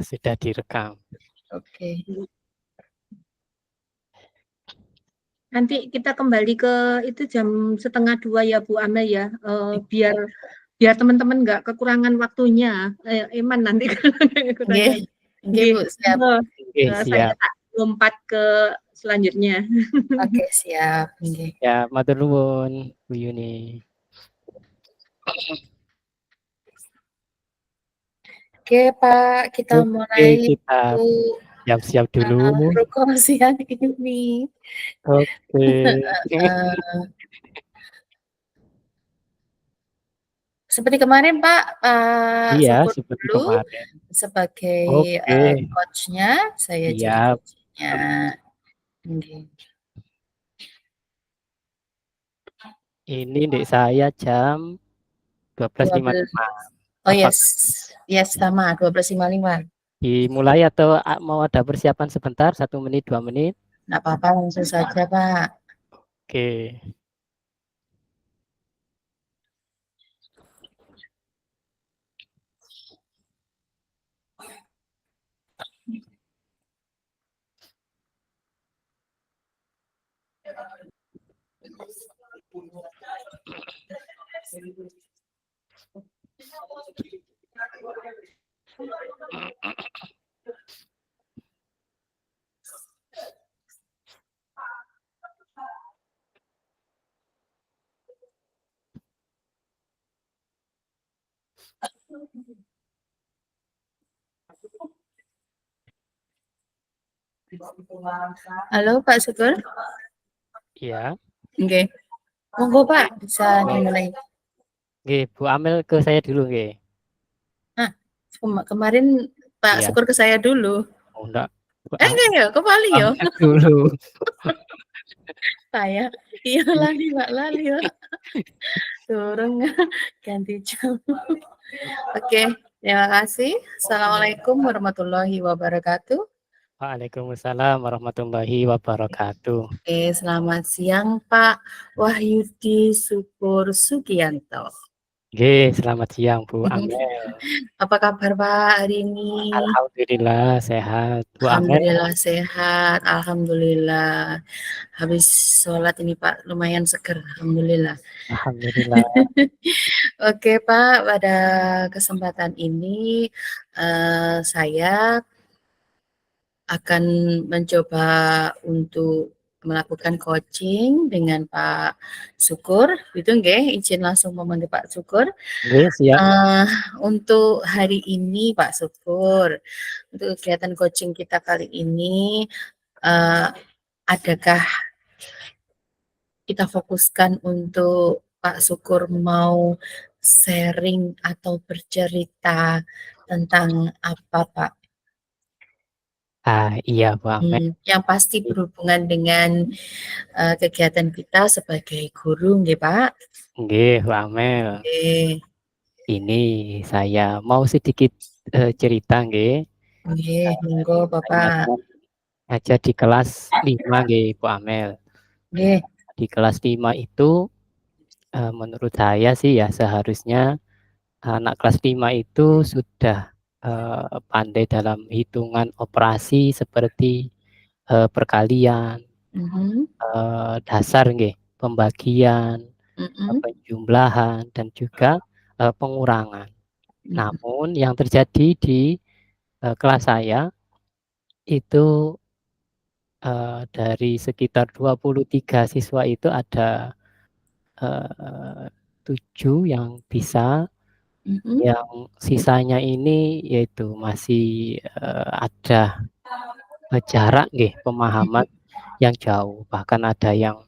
Sudah direkam. Oke. Nanti kita kembali ke itu jam 1:30 ya Bu Amel ya, biar teman-teman nggak kekurangan waktunya. Iman nanti kalau kekurangan. Nggih Bu, siap. Saya Siap. tak lompat ke selanjutnya. Oke, siap. Nggih. Ya, matur nuwun Bu Yuni. Oke Pak, kita mulai kita siap-siap dulu. Ruko siang ini. Oke. Seperti kemarin Pak, Iya, Syukur seperti dulu kemarin. sebagai coach-nya, saya jadi coach-nya. Ini dek saya jam 12.55. Oh yes, sama 12.55. Dimulai atau mau ada persiapan sebentar, 1 menit, 2 menit? Nggak apa-apa, langsung saja Pak. Oke. Halo Pak Syukur. Iya. Oke. Monggo Pak, bisa dimulai. Oke, Bu Amel ke saya dulu, nggih. Kemarin Pak Syukur ke saya dulu. Oh, enggak. Enggak ya, kembali ya. Dulu. Saya, iya lali Pak, lali ya. Turun ganti jam. Oke, terima kasih. Assalamualaikum warahmatullahi wabarakatuh. Waalaikumsalam warahmatullahi wabarakatuh. Oke, selamat siang Pak Wahyudi Syukur Sugianto. Oke, selamat siang Bu Amel. Apa kabar Pak hari ini? Alhamdulillah sehat. Bu Alhamdulillah sehat, alhamdulillah. Habis sholat ini Pak lumayan seger, alhamdulillah. Alhamdulillah. Oke Pak, pada kesempatan ini saya akan mencoba untuk melakukan coaching dengan Pak Syukur. Itu nggih, izin langsung memanggil Pak Syukur. Nggih, siap. Untuk hari ini Pak Syukur, untuk kegiatan coaching kita kali ini, adakah kita fokuskan untuk Pak Syukur mau sharing atau bercerita tentang apa Pak? Iya Bu Amel. Yang pasti berhubungan dengan kegiatan kita sebagai guru, nggih Pak? Nggih, Bu Amel. Ini saya mau sedikit cerita, nggih. Nggih, monggo Bapak. Ngajar di kelas 5, nggih Bu Amel. Nggih. Di kelas 5 itu menurut saya sih ya seharusnya anak kelas 5 itu sudah pandai dalam hitungan operasi seperti perkalian, dasar nggih, pembagian, penjumlahan dan juga pengurangan. Namun yang terjadi di kelas saya itu dari sekitar 23 siswa itu ada 7 yang bisa, yang sisanya ini yaitu masih ada jarak nggih, pemahaman yang jauh. Bahkan ada yang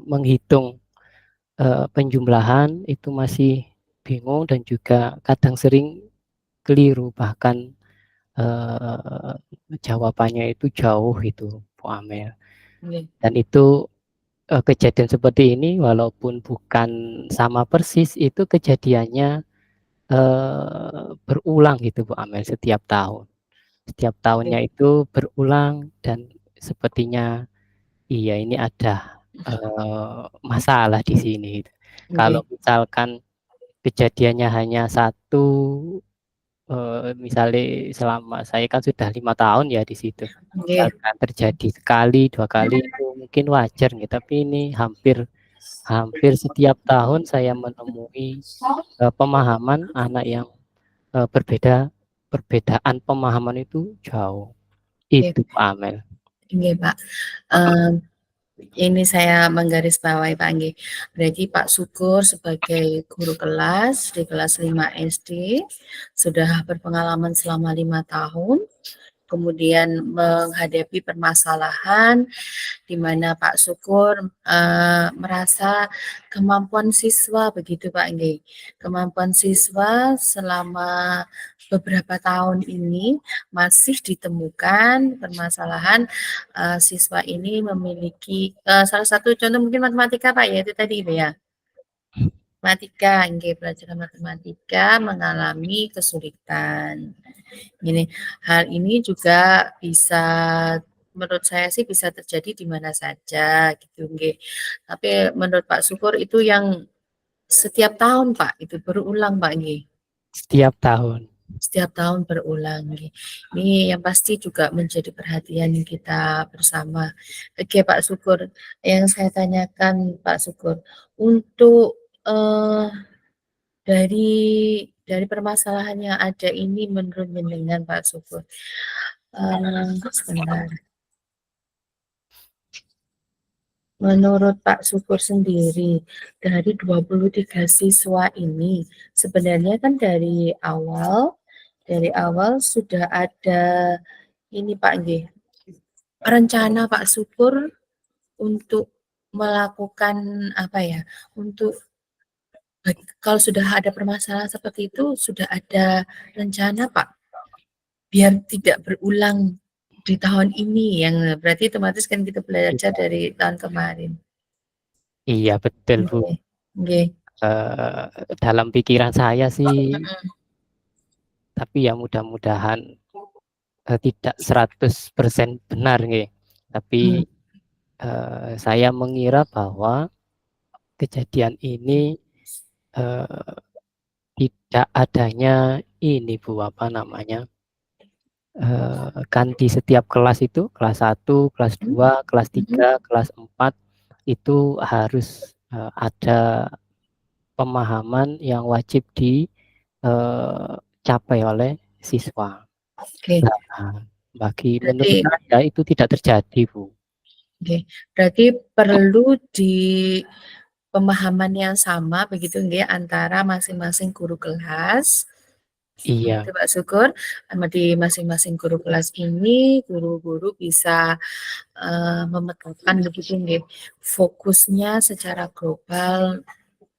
menghitung penjumlahan itu masih bingung dan juga kadang sering keliru, bahkan jawabannya itu jauh itu Bu Amel. Dan itu kejadian seperti ini walaupun bukan sama persis, itu kejadiannya berulang gitu Bu Amel setiap tahun. Setiap tahunnya itu berulang dan sepertinya iya ini ada masalah di sini. Kalau misalkan kejadiannya hanya 1 misalnya selama saya kan sudah 5 tahun ya di situ, Nggih. misalkan terjadi sekali, 2 kali itu mungkin wajar nih, tapi ini hampir setiap tahun saya menemui, pemahaman anak yang, perbedaan pemahaman itu jauh. Oke. Itu Pak Amel. Nggih, Pak. Ini saya menggarisbawahi Pak nggih. Berarti Pak Syukur sebagai guru kelas di kelas 5 SD sudah berpengalaman selama 5 tahun, kemudian menghadapi permasalahan di mana Pak Syukur merasa kemampuan siswa begitu Pak nggih. Kemampuan siswa selama beberapa tahun ini masih ditemukan permasalahan siswa ini memiliki salah satu contoh mungkin matematika Pak ya itu tadi Ibu ya. Matematika, nggih, pelajaran matematika mengalami kesulitan. Gini, hal ini juga bisa menurut saya sih bisa terjadi di mana saja gitu nggih. Tapi menurut Pak Syukur itu yang setiap tahun Pak, itu berulang Pak nggih. Setiap tahun. Setiap tahun berulang nggih. Ini yang pasti juga menjadi perhatian kita bersama. Oke Pak Syukur, yang saya tanyakan Pak Syukur, untuk dari permasalahan yang ada ini menurut jenengan Pak Syukur, sebentar. Menurut Pak Syukur sendiri, dari 23 siswa ini, sebenarnya kan dari awal sudah ada ini Pak nggih, rencana Pak Syukur untuk melakukan apa ya, untuk kalau sudah ada permasalahan seperti itu, sudah ada rencana Pak, biar tidak berulang di tahun ini, yang berarti otomatis kan kita belajar dari tahun kemarin. Iya betul Bu. Nggih, nggih. Dalam pikiran saya sih, tapi ya mudah-mudahan tidak 100% benar nggih. Tapi saya mengira bahwa kejadian ini tidak adanya ini Bu, apa namanya, kan di setiap kelas itu kelas 1, kelas 2, kelas 3, kelas 4 itu harus ada pemahaman yang wajib dicapai oleh siswa. Oke. Nah, menurut Berarti saya itu tidak terjadi Bu. oke, berarti perlu di pemahaman yang sama begitu nggih antara masing-masing guru kelas. Iya. Itu Pak Syukur, di masing-masing guru kelas ini guru-guru bisa memetakan begitu nggih, fokusnya secara global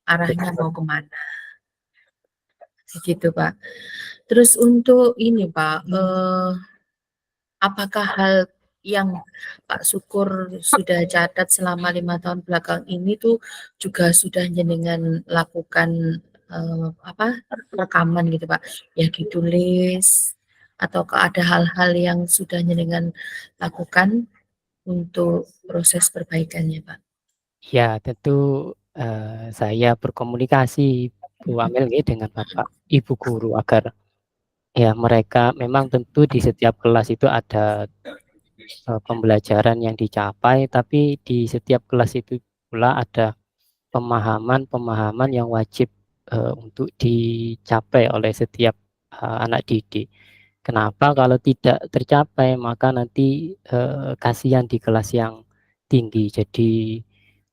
arahnya mau kemana. Begitu Pak. Terus untuk ini Pak, apakah hal yang Pak Syukur sudah catat selama 5 tahun belakang ini tuh juga sudah jenengan lakukan rekaman gitu Pak, ya ditulis ataukah ada hal-hal yang sudah jenengan lakukan untuk proses perbaikannya Pak? Ya tentu saya berkomunikasi Bu Amel dengan Bapak Ibu guru agar ya mereka memang tentu di setiap kelas itu ada pembelajaran yang dicapai, tapi di setiap kelas itu pula ada pemahaman-pemahaman yang wajib untuk dicapai oleh setiap anak didik. Kenapa kalau tidak tercapai maka nanti kasihan di kelas yang tinggi. Jadi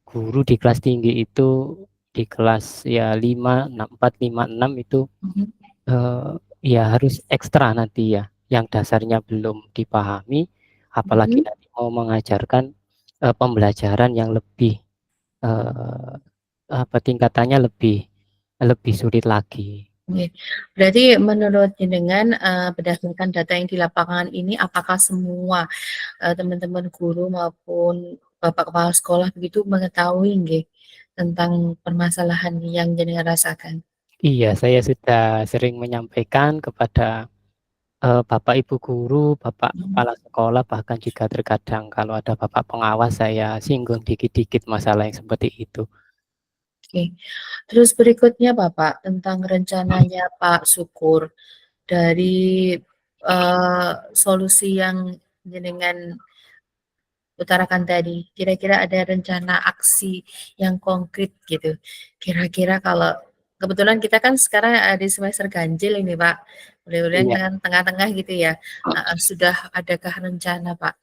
guru di kelas tinggi itu di kelas ya 5, 4, 5, 6 itu ya harus ekstra nanti ya, yang dasarnya belum dipahami, apalagi nanti mau mengajarkan pembelajaran yang lebih tingkatannya lebih sulit lagi. Berarti menurut jenengan berdasarkan data yang di lapangan ini, apakah semua teman-teman guru maupun Bapak Kepala Sekolah begitu mengetahui nggih tentang permasalahan yang jenengan rasakan? Iya, saya sudah sering menyampaikan kepada Bapak Ibu guru, Bapak Kepala Sekolah, bahkan juga terkadang kalau ada Bapak pengawas saya singgung dikit-dikit masalah yang seperti itu. Oke. Terus berikutnya Bapak, tentang rencananya Pak Syukur dari solusi yang jenengan utarakan tadi, kira-kira ada rencana aksi yang konkret gitu. Kira-kira kalau kebetulan kita kan sekarang ada semester ganjil ini Pak, mudah-mudahan Iya. kan tengah-tengah gitu ya. Sudah adakah rencana Pak?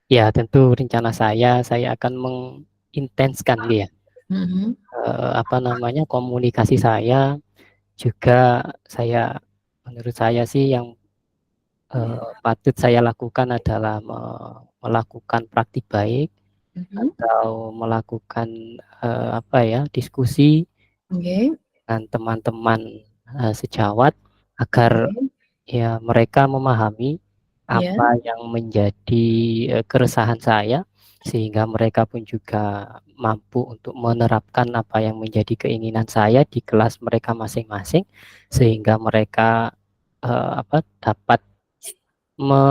Ya, tentu rencana saya akan mengintenskan ya, Mhm. apa namanya, komunikasi saya, juga menurut saya sih yang patut saya lakukan adalah melakukan praktik baik Mhm. atau melakukan, apa ya, diskusi Oke. dengan teman-teman, sejawat agar Oke. ya mereka memahami Iya. apa yang menjadi, keresahan saya, sehingga mereka pun juga mampu untuk menerapkan apa yang menjadi keinginan saya di kelas mereka masing-masing, sehingga mereka, apa, dapat me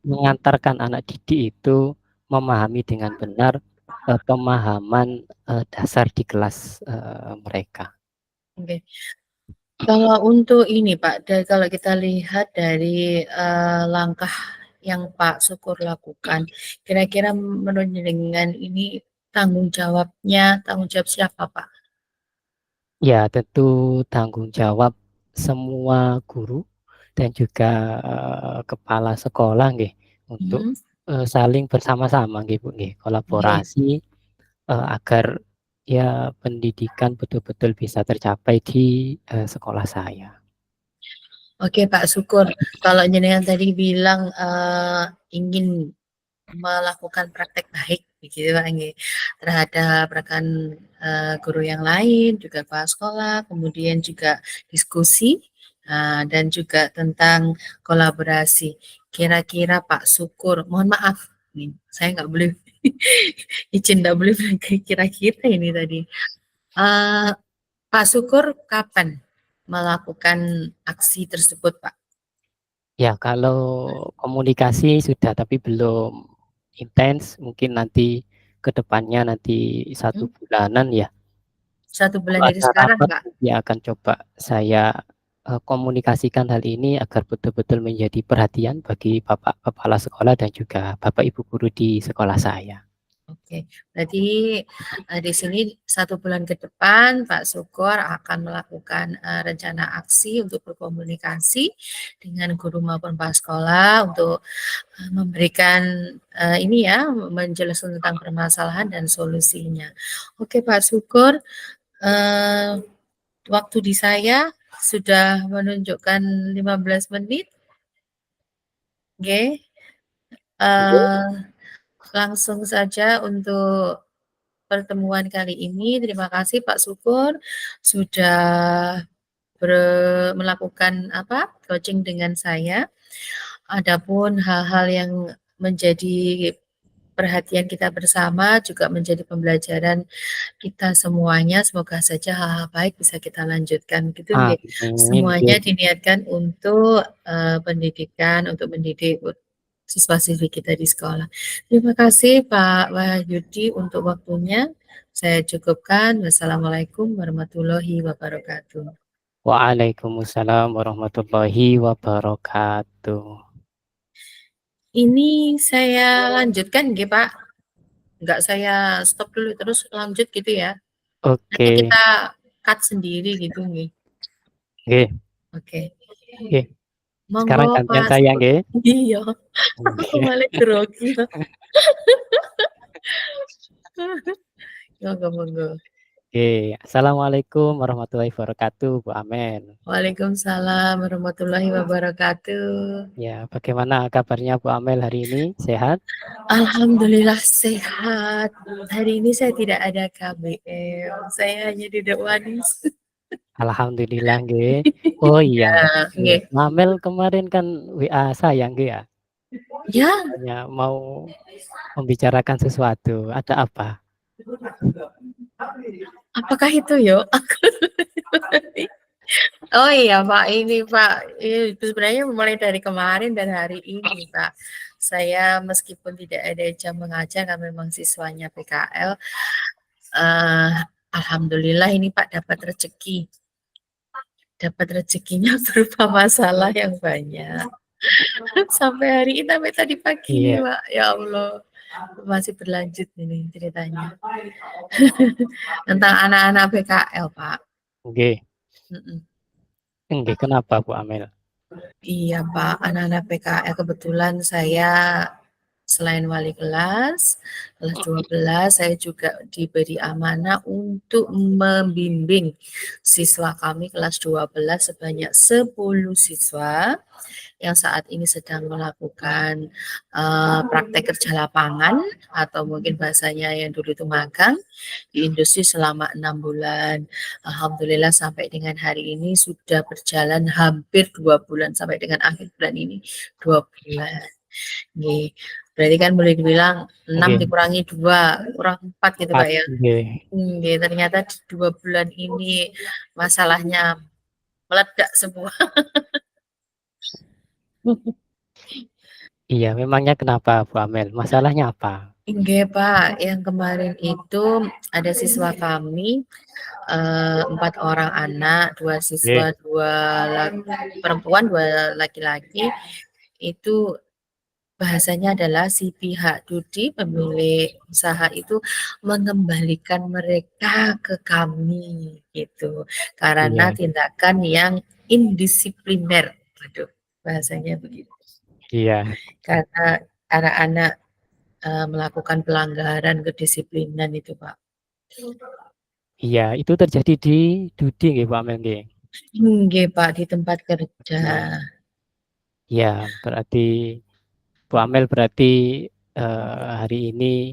mengantarkan anak didik itu memahami dengan benar, pemahaman, dasar di kelas, mereka. Oke. Kalau untuk ini Pak, kalau kita lihat dari, langkah yang Pak Syukur lakukan, kira-kira menurut jenengan ini tanggung jawab siapa Pak? Ya, tentu tanggung jawab semua guru dan juga, kepala sekolah nggih, untuk, Mhm. saling bersama-sama nggih Bu nggih, Nggih. kolaborasi, agar ya pendidikan betul-betul bisa tercapai di, sekolah saya. Oke Pak Syukur, kalau jenengan tadi bilang, ingin melakukan praktek baik begitu Pak nggih, terhadap rekan, guru yang lain, juga kepala sekolah, kemudian juga diskusi, dan juga tentang kolaborasi. Kira-kira Pak Syukur, mohon maaf nih, saya nggak boleh izin nggak boleh bilang kira-kira ini tadi. Eee, Pak Syukur kapan melakukan aksi tersebut Pak? Ya, kalau komunikasi sudah, tapi belum intens, mungkin nanti ke depannya nanti 1 Mhm, bulanan ya. 1 Kalau bulan dari ada sekarang rapat Pak? nanti akan coba saya, komunikasikan hal ini agar betul-betul menjadi perhatian bagi Bapak kepala sekolah dan juga Bapak Ibu guru di sekolah saya. Oke, berarti, di sini 1 bulan ke depan Pak Syukur akan melakukan, rencana aksi untuk berkomunikasi dengan guru maupun kepala sekolah untuk, memberikan, ini ya, menjelaskan tentang permasalahan dan solusinya. Oke Pak Syukur, eee, waktu di saya sudah menunjukkan 15 menit, oke, Oke. eee, langsung saja untuk pertemuan kali ini. Terima kasih Pak Syukur sudah melakukan apa, coaching dengan saya. Adapun hal-hal yang menjadi perhatian kita bersama juga menjadi pembelajaran kita semuanya. Semoga saja hal-hal baik bisa kita lanjutkan gitu nggih. Amin, Semuanya nggih. diniatkan untuk, pendidikan, untuk mendidik siswa-siswi kita di sekolah. Terima kasih Pak Wahyudi untuk waktunya. Saya cukupkan. Wassalamualaikum warahmatullahi wabarakatuh. Waalaikumsalam warahmatullahi wabarakatuh. Ini saya lanjutkan nggih Pak? Enggak saya stop dulu terus lanjut gitu ya? Nanti Oke, kita cut sendiri gitu nggih? nggih Oke. nggih. Monggo Sekarang gantian Pak saya Syukur. nggih. Iya, aku Nggih. malah grogi. Monggo monggo. Oke, assalamualaikum warahmatullahi wabarakatuh, Bu Amel. Waalaikumsalam warahmatullahi wabarakatuh. Ya, bagaimana kabarnya Bu Amel hari ini? Sehat? Alhamdulillah sehat. Hari ini saya tidak ada KBM, saya hanya duduk manis. Alhamdulillah nggih. Oh iya, Ya, nggih. Bu Amel kemarin kan WA saya nggih ya? Ya, Katanya mau membicarakan sesuatu, ada apa? apakah itu yo? Oh iya Pak, ini Pak, itu sebenarnya mulai dari kemarin dan hari ini Pak. Saya meskipun tidak ada jam mengajar karena memang siswanya PKL, alhamdulillah ini Pak dapat rezeki dapat rezekinya berupa masalah yang banyak. Sampai hari ini, sampai tadi pagi nih, Iya. Pak. Ya Allah, masih berlanjut ini ceritanya. Tentang anak-anak PKL, Pak. Nggih. Mhm. Nggih, kenapa Bu Amel? Iya, Pak, anak-anak PKL kebetulan saya selain wali kelas 12, saya juga diberi amanah untuk membimbing siswa kami kelas 12 sebanyak 10 siswa yang saat ini sedang melakukan praktek kerja lapangan atau mungkin bahasanya yang dulu itu magang di industri selama 6 bulan. Alhamdulillah sampai dengan hari ini sudah berjalan hampir 2 bulan, sampai dengan akhir bulan ini 2 bulan. Nih, berarti kan boleh dibilang 6 Nggih. dikurangi 2, kurang 4 gitu, Pak, ya. Nggih. Nggih, ternyata di 2 bulan ini masalahnya meledak semua. Iya, memangnya kenapa Bu Amel? Masalahnya apa? Nggih, Pak, yang kemarin itu ada siswa kami 4 orang anak, 2 siswa, Nggih. 2 perempuan, 2 laki-laki, itu bahasanya adalah si pihak Dudi, pemilik usaha itu mengembalikan mereka ke kami, gitu. Karena Iya. tindakan yang indisipliner, waduh, bahasanya begitu. Iya. Karena anak-anak melakukan pelanggaran kedisiplinan itu, Pak. Iya, itu terjadi di Dudi nggih Bu Amel nggih? Nggih, Pak, di tempat kerja. Iya, berarti Bu Amel berarti hari ini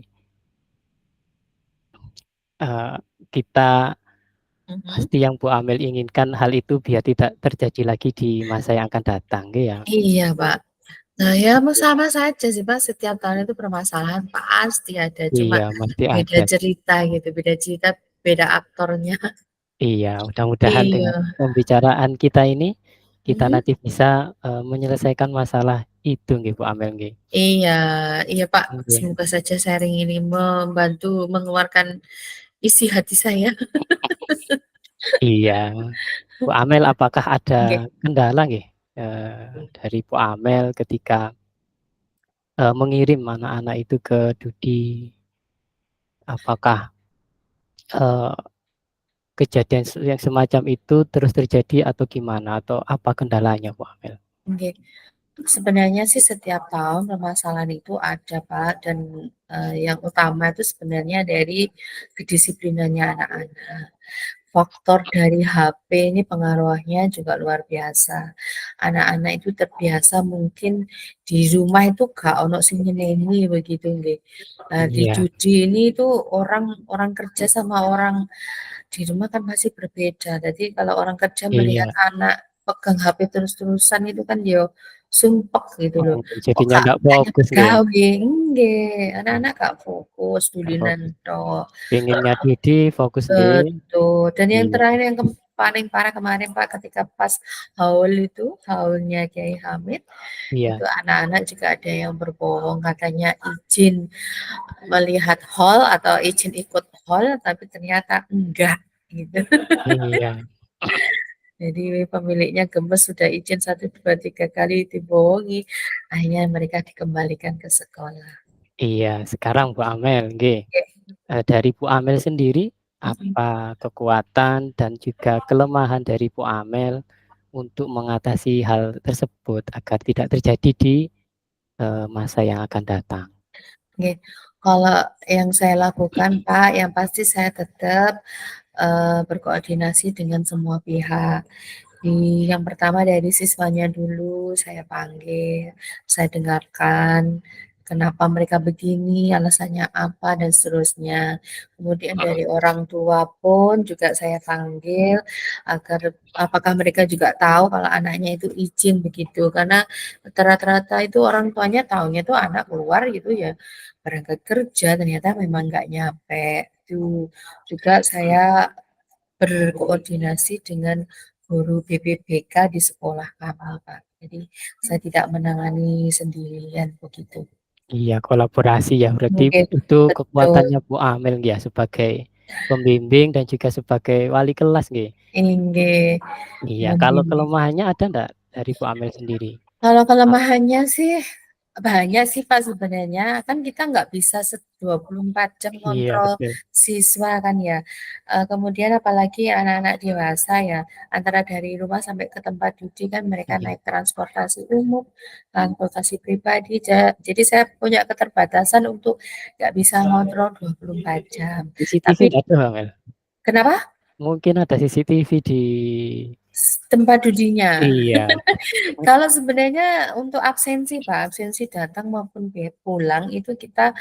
kita Mhm. pasti yang Bu Amel inginkan hal itu biar tidak terjadi lagi di masa yang akan datang, nggih ya? Iya, Pak. Nah, ya sama saja sih, Pak, setiap tahun itu permasalahan pasti ada, cuma Iya, mesti beda ada. cerita gitu, beda cerita, beda aktornya. Iya, mudah-mudahan dengan Iya. pembicaraan kita ini, kita Mhm. nanti bisa menyelesaikan masalah itu nggih Bu Amel nggih. Iya, iya, Pak, Nggih. semoga saja sharing ini membantu mengeluarkan isi hati saya. Iya. Bu Amel apakah ada Nggih. kendala nggih, dari Bu Amel ketika, mengirim anak-anak itu ke Dudi? Apakah, eee, kejadian yang semacam itu terus terjadi atau gimana? Atau apa kendalanya Bu Amel? Nggih. Sebenarnya sih setiap tahun permasalahan itu ada, Pak, dan yang utama itu sebenarnya dari kedisiplinannya anak-anak. Faktor dari HP ini pengaruhnya juga luar biasa. Anak-anak itu terbiasa mungkin di rumah itu gak ono sing nyeneni begitu nggih. Di Iya. judi ini tuh orang orang kerja sama orang di rumah kan masih berbeda. Jadi kalau orang kerja melihat Iya. anak pegang HP terus-terusan itu kan ya sumpek gitu loh. Kok Jadinya gak nggak gak fokus nggih ya? gawe, nggih, Mmm, anak-anak gak fokus, nggak dulinan fokus. tok. Pengennya Dudi, fokus nggih. Betul, dan yang Iya. terakhir yang paling parah kemarin, Pak, ketika pas haul itu, haulnya Kiai Hamid, itu Iya. anak-anak juga ada yang berbohong katanya izin melihat haul atau izin ikut haul, tapi ternyata enggak, gitu. Iya. Jadi pemiliknya gemes sudah izin 1, 2, 3 kali dibohongi, akhirnya mereka dikembalikan ke sekolah. Iya, sekarang Bu Amel nggih, Oke. dari Bu Amel sendiri, Mhm. apa kekuatan dan juga kelemahan dari Bu Amel untuk mengatasi hal tersebut agar tidak terjadi di, masa yang akan datang? Oke, kalau yang saya lakukan, Pak, yang pasti saya tetap berkoordinasi dengan semua pihak. Yang pertama dari siswanya dulu saya panggil, saya dengarkan kenapa mereka begini, alasannya apa, dan seterusnya. Kemudian dari orang tua pun juga saya panggil agar apakah mereka juga tahu kalau anaknya itu izin begitu. Karena rata-rata itu orang tuanya tahunya itu anak keluar gitu ya, berangkat kerja ternyata memang nggak nyampe. Itu juga saya berkoordinasi dengan guru BPBK di sekolah kami, Pak. Jadi saya tidak menangani sendirian begitu. Iya, kolaborasi ya, berarti Mungkin itu betul, kekuatannya Bu Amel ya sebagai pembimbing dan juga sebagai wali kelas nggih. Inggih. Iya, kalau kelemahannya ada ndak dari Bu Amel sendiri? Kalau kelemahannya sih banyak sih Pak sebenarnya, kan kita nggak bisa 24 jam Iya, kontrol betul. siswa kan ya. Kemudian apalagi anak-anak dewasa ya, antara dari rumah sampai ke tempat duduk kan mereka Iya. naik transportasi umum, transportasi pribadi. Jadi saya punya keterbatasan untuk nggak bisa ngontrol 24 jam. CCTV Tapi nggak ada, Bu Amel? kenapa? Mungkin ada CCTV di Tempat duduknya. iya. Kalau sebenarnya untuk absensi Pak, absensi datang maupun pulang itu kita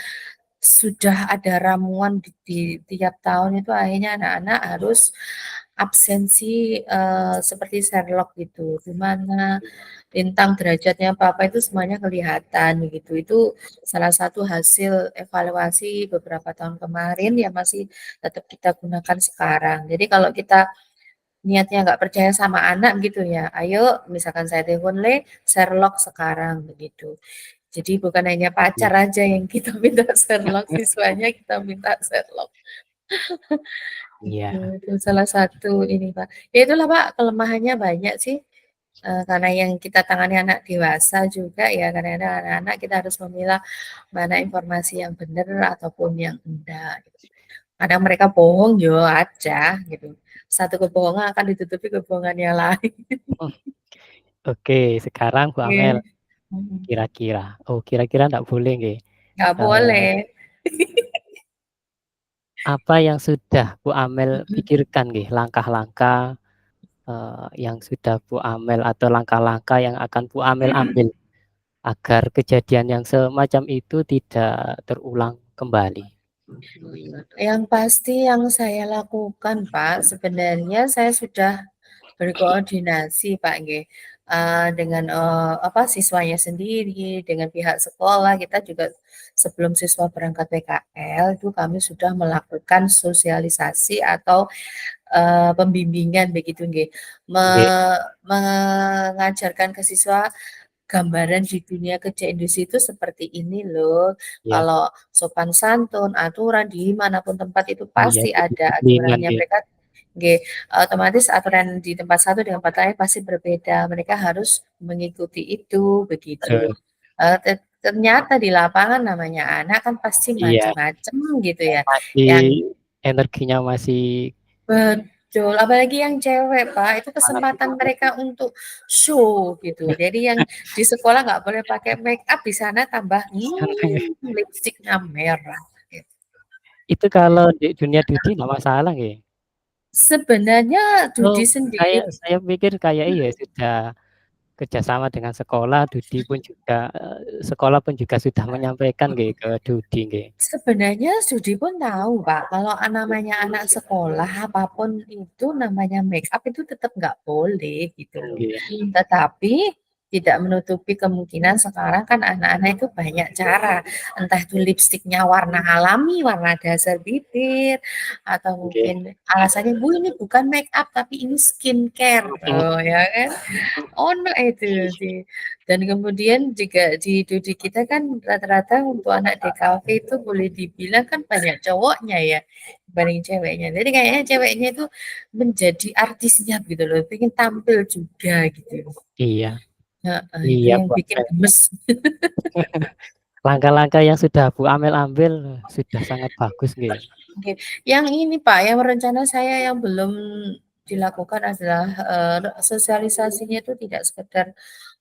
sudah ada ramuan di tiap tahun itu akhirnya anak-anak harus absensi seperti Sherlock gitu, di mana bintang derajatnya Papa itu semuanya kelihatan begitu. Itu salah satu hasil evaluasi beberapa tahun kemarin yang masih tetap kita gunakan sekarang. Jadi kalau kita niatnya nggak percaya sama anak gitu ya, ayo misalkan saya telepon Sherlock sekarang begitu. Jadi bukan hanya pacar aja yang kita minta Sherlock, siswanya kita minta Sherlock. Iya. Itu salah satu ini Pak. Ya itulah Pak, kelemahannya banyak sih. Karena yang kita tangani anak dewasa juga ya, kadang-kadang anak-anak kita harus memilah mana informasi yang benar ataupun yang enggak. Gitu. Kadang mereka bohong yo aja gitu. Satu kebohongan akan ditutupi kebohongan yang lain. Oke, sekarang Bu Amel, Oke. kira-kira nggak boleh nggih, Nggak eee, boleh. apa yang sudah Bu Amel Mhm. pikirkan nggih, langkah-langkah, yang sudah Bu Amel atau langkah-langkah yang akan Bu Amel ambil agar kejadian yang semacam itu tidak terulang kembali? Yang pasti yang saya lakukan Pak, sebenarnya saya sudah berkoordinasi Pak nggih, dengan, siswanya sendiri, dengan pihak sekolah, kita juga sebelum siswa berangkat PKL itu kami sudah melakukan sosialisasi atau, pembimbingan begitu nggih. Nggih, Mengajarkan ke siswa gambaran di dunia kerja industri itu seperti ini loh. iya. Kalau sopan santun, aturan di manapun tempat itu Iya, pasti ada kedisiplinan aturannya. nggih, Mereka nggih, otomatis aturan di tempat satu dengan tempat lain pasti berbeda. Mereka harus mengikuti itu, begitu. betul. Ternyata di lapangan namanya anak kan pasti Iya, macam-macam gitu ya. masih Yang energinya masih betul, apalagi yang cewek, Pak, itu kesempatan semangat-semangat. mereka untuk show gitu. Jadi yang di sekolah nggak boleh pakai make up, di sana tambah, lipstiknya merah. Gitu. Itu kalau di dunia judi nggak masalah nggih? Sebenarnya Oh, Dudi sendiri saya pikir kayak iya sudah kerjasama dengan sekolah, Dudi pun juga sekolah pun juga sudah menyampaikan nggih ke Dudi nggih. sebenarnya Dudi pun tahu, Pak, kalau namanya anak sekolah, apapun itu namanya make up itu tetap nggak boleh gitu loh. Nggih, Tetapi tidak menutupi kemungkinan sekarang kan anak-anak itu banyak cara, entah itu lipstiknya warna alami, warna dasar bibir, atau nggih. mungkin alasannya, "Bu, ini bukan make up tapi ini skincare." Oh, ya kan? Ono itu sih. Dan kemudian juga di Dudi kita kan rata-rata untuk anak DKV itu boleh dibilang kan banyak cowoknya ya dibanding ceweknya. Jadi kayaknya ceweknya itu menjadi artisnya gitu loh, pengen tampil juga gitu. Iya, Heeh, itu iya yang Bu bikin Amel. gemes. Langkah-langkah yang sudah Bu Amel ambil sudah sangat bagus nggih. Oke. Yang ini Pak, yang rencana saya yang belum dilakukan adalah sosialisasinya itu tidak sekedar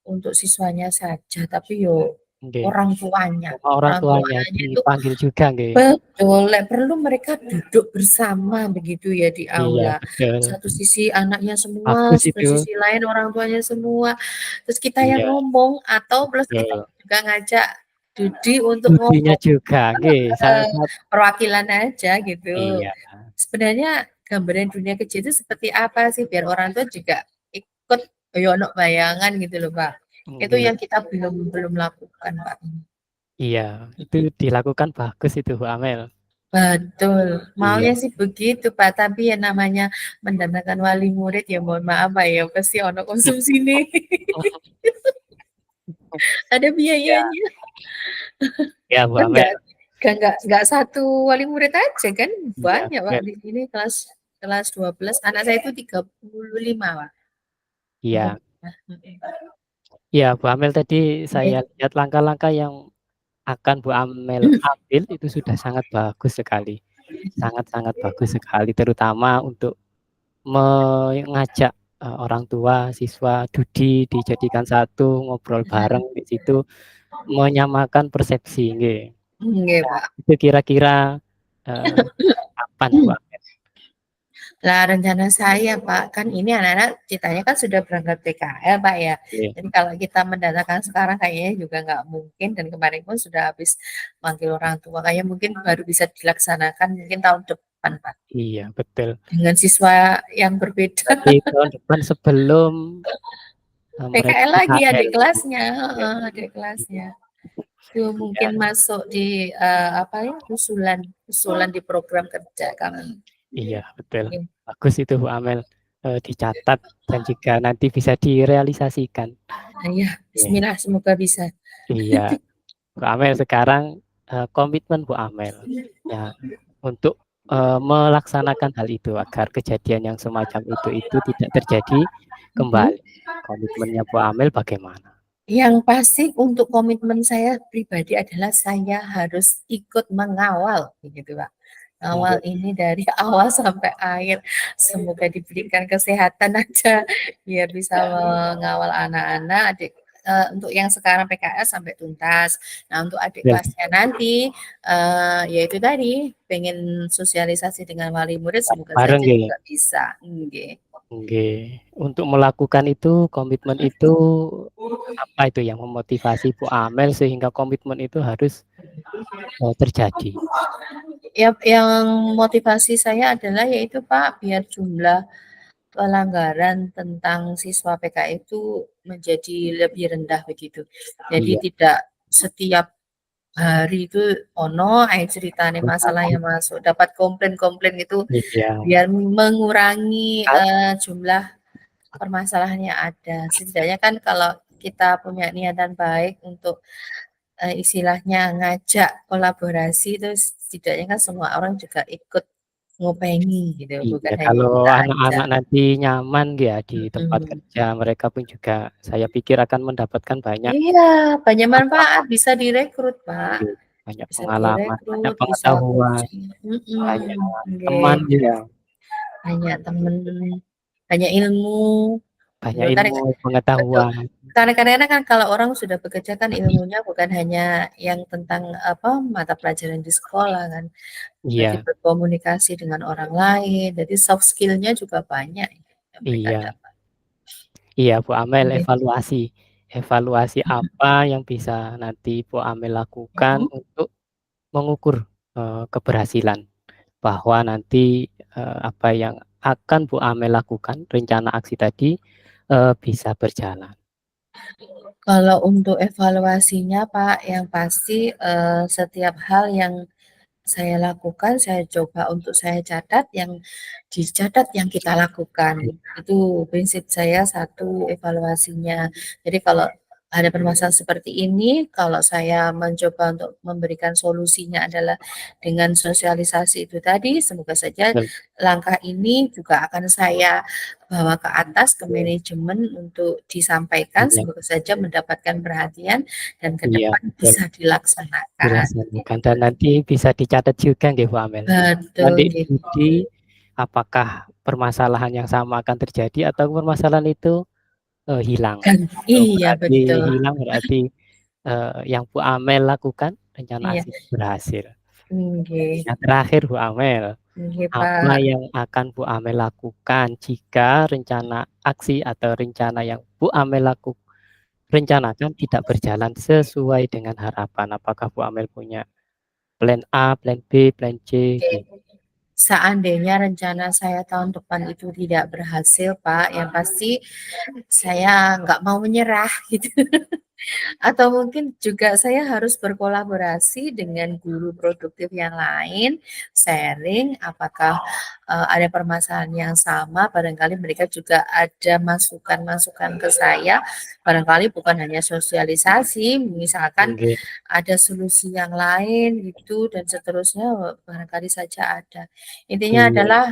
untuk siswanya saja, tapi yo Nggih, orang tuanya. sama orang Orang tuanya tuanya itu dipanggil juga nggih. betul, perlu mereka duduk bersama begitu ya di Iya, aula. betul. Satu sisi anaknya semua, Bagus satu itu. sisi lain orang tuanya semua. Terus kita yang Iya, ngomong atau plus kita betul. juga ngajak Dudi untuk Dudinya ngomong, juga nggih, sangat perwakilan aja gitu. iya, Sebenarnya gambaran dunia kecil itu seperti apa sih biar orang tua juga ikut yo ono bayangan gitu loh, Pak. Itu nggih. yang kita belum belum lakukan, Pak. Iya, itu dilakukan bagus itu Bu Amel. Betul, Iya. maunya sih begitu, Pak, tapi ya namanya mendatangkan wali murid ya mohon maaf, Pak, ya pasti ono konsumsi nih. Ada Iya, biayanya, iya Bu Amel. enggak? Nggak satu wali murid aja kan, Iya, banyak Pak betul. di sini kelas 12, anak saya itu 35 Pak. Iya. 35. Iya, Bu Amel tadi saya Oke. lihat langkah-langkah yang akan Bu Amel ambil itu sudah sangat bagus sekali. Sangat-sangat bagus sekali, terutama untuk mengajak, orang tua, siswa, Dudi dijadikan satu, ngobrol bareng di situ, menyamakan persepsi, nggih. Nggih, Nah, Pak. itu kira-kira, kapan Bu Amel? Lah rencana saya Pak, kan ini anak-anak ceritanya kan sudah berangkat PKL Pak ya. Oke, Jadi kalau kita mendatangkan sekarang kayaknya juga nggak mungkin, dan kemarin pun sudah habis manggil orang tua, kayaknya mungkin baru bisa dilaksanakan mungkin tahun depan Pak. iya betul. Dengan siswa yang berbeda. Berarti tahun depan sebelum, mereka PKL lagi PKL. adik kelasnya, Iya, adik kelasnya. Itu iya. mungkin masuk di apa ya, usulan di program kerja kami. Iya, betul. Iya. Bagus itu Bu Amel, dicatat dan jika nanti bisa direalisasikan. Iya, Oke. bismillah semoga bisa. Iya, Bu Amel sekarang, komitmen Bu Amel, ya, untuk, melaksanakan hal itu agar kejadian yang semacam itu tidak terjadi Mhm. kembali. Komitmennya Bu Amel bagaimana? Yang pasti untuk komitmen saya pribadi adalah saya harus ikut mengawal, begitu Pak. Awal Nggih, ini dari awal sampai akhir. Semoga diberikan kesehatan aja biar bisa mengawal anak-anak adik, untuk yang sekarang PKS sampai tuntas. Nah, untuk adik betul. kelasnya nanti, ya itu tadi, pengen sosialisasi dengan wali murid, semoga Bareng saja nggih? juga bisa. Nggih. Nggih. Untuk melakukan itu, komitmen itu, apa itu yang memotivasi Bu Amel sehingga komitmen itu harus, terjadi? Ya, yang motivasi saya adalah yaitu Pak, biar jumlah pelanggaran tentang siswa PK itu menjadi lebih rendah begitu. Jadi Iya, tidak setiap hari itu ono ae ceritane masalah yang masuk, dapat komplain-komplain itu, iya. biar mengurangi jumlah permasalahan yang ada. Setidaknya kan kalau kita punya niatan baik untuk istilahnya ngajak kolaborasi, terus setidaknya kan semua orang juga ikut ngopengi gitu, Iya, bukan hanya kalau kita aja. anak-anak nanti nyaman ya di tempat Mhm. kerja, mereka pun juga saya pikir akan mendapatkan banyak Iya, banyak manfaat, pengalaman, bisa direkrut, Pak. nggih, banyak Bisa pengalaman, banyak direkrut, bisa pengetahuan, coaching. banyak Nggih. teman juga, Banyak temen, banyak ilmu, gitu. banyak Kan ilmu, betul. pengetahuan. Karena kadang-kadang kan kalau orang sudah bekerja kan ilmunya bukan hanya yang tentang apa, mata pelajaran di sekolah kan. Jadi Iya, berkomunikasi dengan orang lain, jadi soft skill-nya juga banyak yang mereka iya, dapat. iya, Bu Amel Nggih. evaluasi. Evaluasi apa yang bisa nanti Bu Amel lakukan Mhm. untuk mengukur, keberhasilan bahwa nanti, apa yang akan Bu Amel lakukan, rencana aksi tadi, bisa berjalan. Kalau untuk evaluasinya Pak, yang pasti, setiap hal yang saya lakukan, saya coba untuk saya catat, yang dicatat yang kita Iya, lakukan. Itu prinsip saya satu evaluasinya. Jadi kalau ada permasalahan seperti ini, kalau saya mencoba untuk memberikan solusinya adalah dengan sosialisasi itu tadi, semoga saja betul, langkah ini juga akan saya bawa ke atas, ke iya, manajemen untuk disampaikan, iya, semoga saja mendapatkan perhatian dan ke iya, depan betul, bisa dilaksanakan. dilaksanakan dan nanti bisa dicatat juga nggih Bu Amel. Betul Nanti gitu. studi apakah permasalahan yang sama akan terjadi atau permasalahan itu, hilang. Dan Kalau iya berarti betul. hilang berarti, yang Bu Amel lakukan rencana Iya, aksi berhasil. nggih. Yang terakhir Bu Amel, Nggih, apa Pak. yang akan Bu Amel lakukan jika rencana aksi atau rencana yang Bu Amel rencanakan tidak berjalan sesuai dengan harapan? Apakah Bu Amel punya plan A, plan B, plan C, Oke. gitu? Seandainya rencana saya tahun depan itu tidak berhasil, Pak, yang pasti saya nggak mau menyerah gitu. Atau mungkin juga saya harus berkolaborasi dengan guru produktif yang lain, sharing apakah, ada permasalahan yang sama, barangkali mereka juga ada masukan-masukan ke saya, barangkali bukan hanya sosialisasi, misalkan Nggih. ada solusi yang lain gitu dan seterusnya, barangkali saja ada. Intinya Iya. adalah,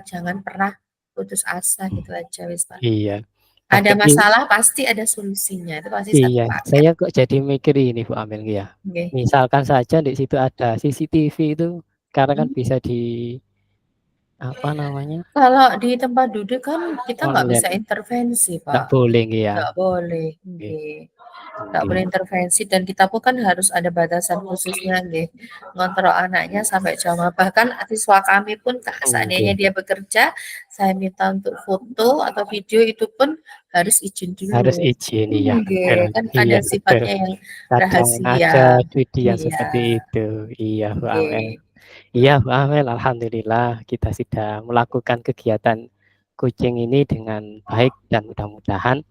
jangan pernah putus asa gitu aja wis, Pak. Iya. Ada Tapi masalah pasti ada solusinya, itu pasti satu iya, paket. saya kok jadi mikir ini Bu Amel ya. Nggih. Misalkan saja di situ ada CCTV itu, sekarang kan Mhm. bisa di apa namanya, Kalau di tempat duduk kan kita nggak bisa online, intervensi, nggak Pak. boleh ya. Nggak boleh, Nggih, nggih. Nggak boleh nggih. intervensi dan kita pun kan harus ada batasan khususnya nggih, ngontrol anaknya sampai jam bahkan siswa kami pun seandainya Nggih, dia bekerja, saya minta untuk foto atau video itu pun harus izin harus dulu. izin, iya betul. Nggih, kan ada Iya betul. sifatnya yang Kadang rahasia. ada studi yang Iya, seperti itu. Iya Bu Amel. nggih. Iya Bu Amel, alhamdulillah kita sudah melakukan kegiatan kucing ini dengan baik dan mudah-mudahan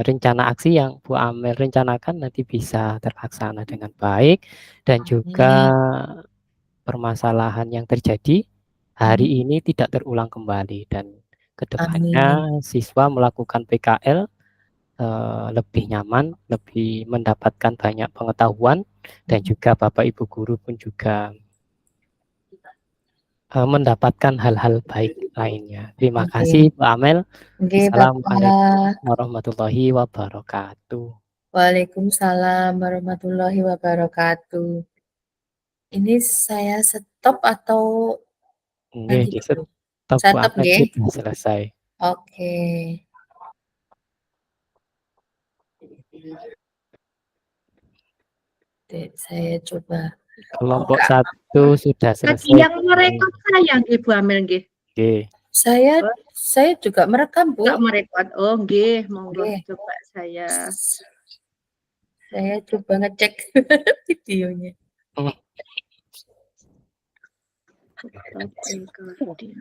rencana aksi yang Bu Amel rencanakan nanti bisa terlaksana dengan baik dan juga Amin. permasalahan yang terjadi hari Mhm. ini tidak terulang kembali dan Amin. kedepannya siswa melakukan PKL lebih nyaman, lebih mendapatkan banyak pengetahuan dan Mhm. juga Bapak Ibu guru pun juga mendapatkan hal-hal baik lainnya. Terima kasih Oke. Bu Amel. Oke, Assalamualaikum Bapak. warahmatullahi wabarakatuh. Waalaikumsalam warahmatullahi wabarakatuh. Ini saya stop atau Nggih, nanti di dulu? stop Bu Stop Amel, nggih? sudah selesai. Oke. Saya coba Kelompok buka. 1 sudah Tadi selesai yang Bu merekod Amel. saya Ibu Amel nggih. Oke. Saya Oh, saya juga merekam, nggak Bu. merekod. Oh nggih, monggo Nggih. coba saya. Saya coba ngecek videonya. Stop recording.